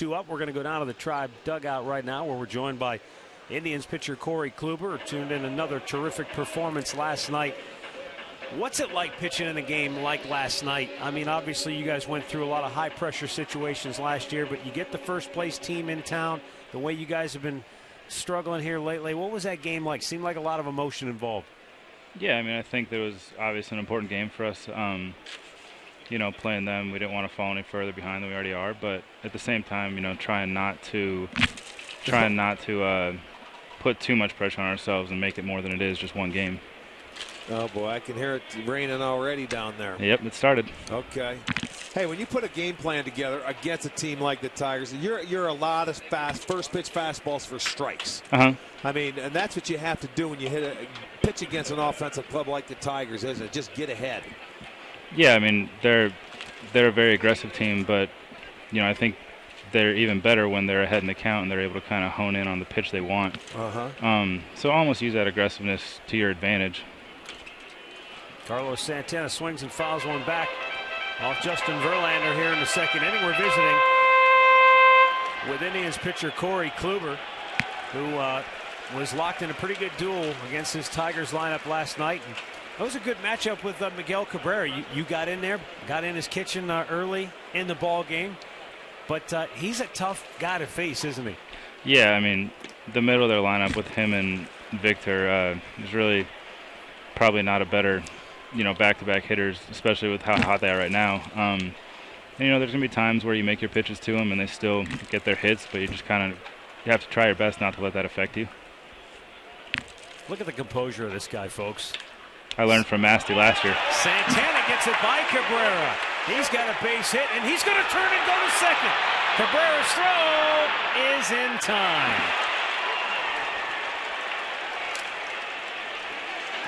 2 up. We're going to go down to the Tribe dugout right now, where we're joined by Indians pitcher Corey Kluber, who tuned in another terrific performance last night. What's it like pitching in a game like last night? I mean, obviously you guys went through a lot of high-pressure situations last year, but you get the first-place team in town, the way you guys have been struggling here lately. What was that game like? Seemed like a lot of emotion involved. Yeah, I mean, I think that was obviously an important game for us. You know, playing them, we didn't want to fall any further behind than we already are, but at the same time, you know, trying not to put too much pressure on ourselves and make it more than it is, just one game. Oh boy, I can hear it raining already down there. Yep, it started. Okay. Hey, when you put a game plan together against a team like the Tigers, you're a lot of first pitch fastballs for strikes. I mean, and that's what you have to do when you pitch against an offensive club like the Tigers, isn't it? Just get ahead. Yeah, I mean, they're a very aggressive team, but you know, I think they're even better when they're ahead in the count and they're able to kind of hone in on the pitch they want. So almost use that aggressiveness to your advantage. Carlos Santana swings and fouls one back off Justin Verlander here in the second inning. We're visiting with Indians pitcher Corey Kluber, who was locked in a pretty good duel against his Tigers lineup last night. And that was a good matchup with Miguel Cabrera. You got in there, got in his kitchen early in the ball game. But he's a tough guy to face, isn't he? Yeah, I mean, the middle of their lineup with him and Victor is really probably not a better, you know, back-to-back hitters, especially with how hot they are right now. And, you know, there's going to be times where you make your pitches to them and they still get their hits, but you just kind of have to try your best not to let that affect you. Look at the composure of this guy, folks. I learned from Masty last year. Santana gets it by Cabrera. He's got a base hit, and he's going to turn and go to second. Cabrera's throw is in time.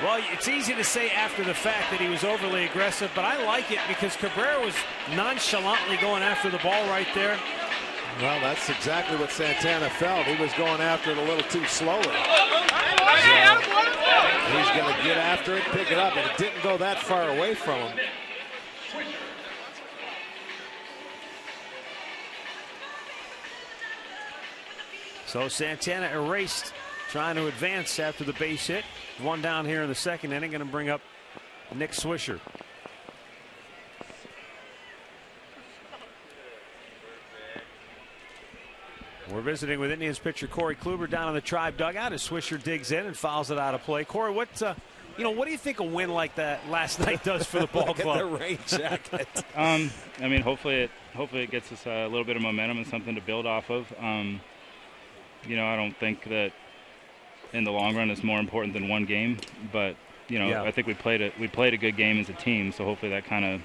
Well, it's easy to say after the fact that he was overly aggressive, but I like it because Cabrera was nonchalantly going after the ball right there. Well, that's exactly what Santana felt. He was going after it a little too slowly. He's going to get after it, pick it up, and it didn't go that far away from him. So Santana erased, trying to advance after the base hit. One down here in the second inning, going to bring up Nick Swisher. We're visiting with Indians pitcher Corey Kluber down in the Tribe dugout as Swisher digs in and fouls it out of play. Corey, what do you think a win like that last night does for the ball club? Look at the rain jacket. I mean, hopefully it gets us a little bit of momentum and something to build off of. You know, I don't think that in the long run it's more important than one game, but you know, I think we played a good game as a team, so hopefully that kind of,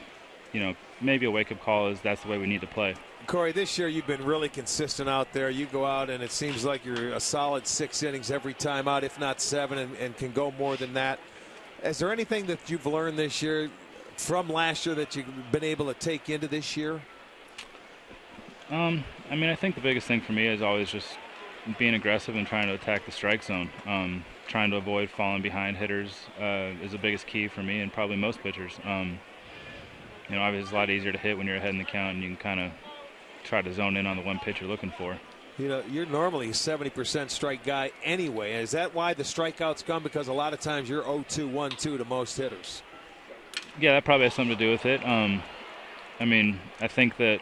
you know, maybe a wake-up call is that's the way we need to play. Corey, this year you've been really consistent out there. You go out and it seems like you're a solid 6 innings every time out, if not 7, and can go more than that. Is there anything that you've learned this year from last year that you've been able to take into this year? I mean, I think the biggest thing for me is always just being aggressive and trying to attack the strike zone. Trying to avoid falling behind hitters is the biggest key for me and probably most pitchers. You know, obviously it's a lot easier to hit when you're ahead in the count and you can kind of try to zone in on the one pitch you're looking for. You know, you're normally a 70% strike guy anyway. Is that why the strikeouts come? Because a lot of times you're 0-2, 1-2 to most hitters. Yeah, that probably has something to do with it. I mean, I think that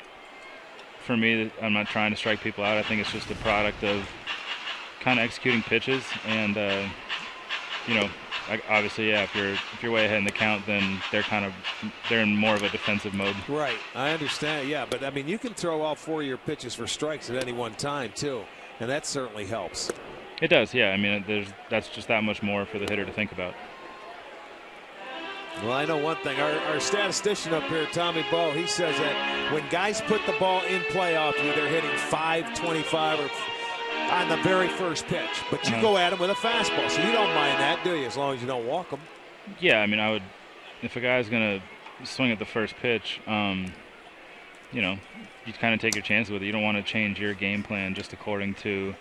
for me, I'm not trying to strike people out. I think it's just a product of kind of executing pitches and, you know, obviously, yeah, if you're way ahead in the count, then they're in more of a defensive mode. Right, I understand. Yeah, but I mean, you can throw all 4 of your pitches for strikes at any one time too, and that certainly helps. It does, yeah. I mean, that's just that much more for the hitter to think about. Well, I know one thing. Our statistician up here, Tommy Bowe, he says that when guys put the ball in play off you, they're hitting 525 or on the very first pitch. But you go at them with a fastball, so you don't mind that, do you, as long as you don't walk them? Yeah, I mean, I would – if a guy's going to swing at the first pitch, you know, you kind of take your chances with it. You don't want to change your game plan just according to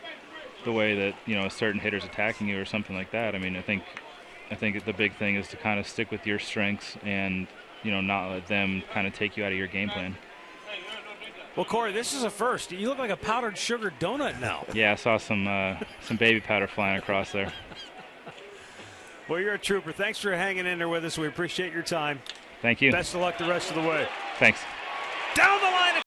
the way that, you know, a certain hitter's attacking you or something like that. I mean, I think the big thing is to kind of stick with your strengths and, you know, not let them kind of take you out of your game plan. Well, Corey, this is a first. You look like a powdered sugar donut now. Yeah, I saw some baby powder flying across there. Well, you're a trooper. Thanks for hanging in there with us. We appreciate your time. Thank you. Best of luck the rest of the way. Thanks. Down the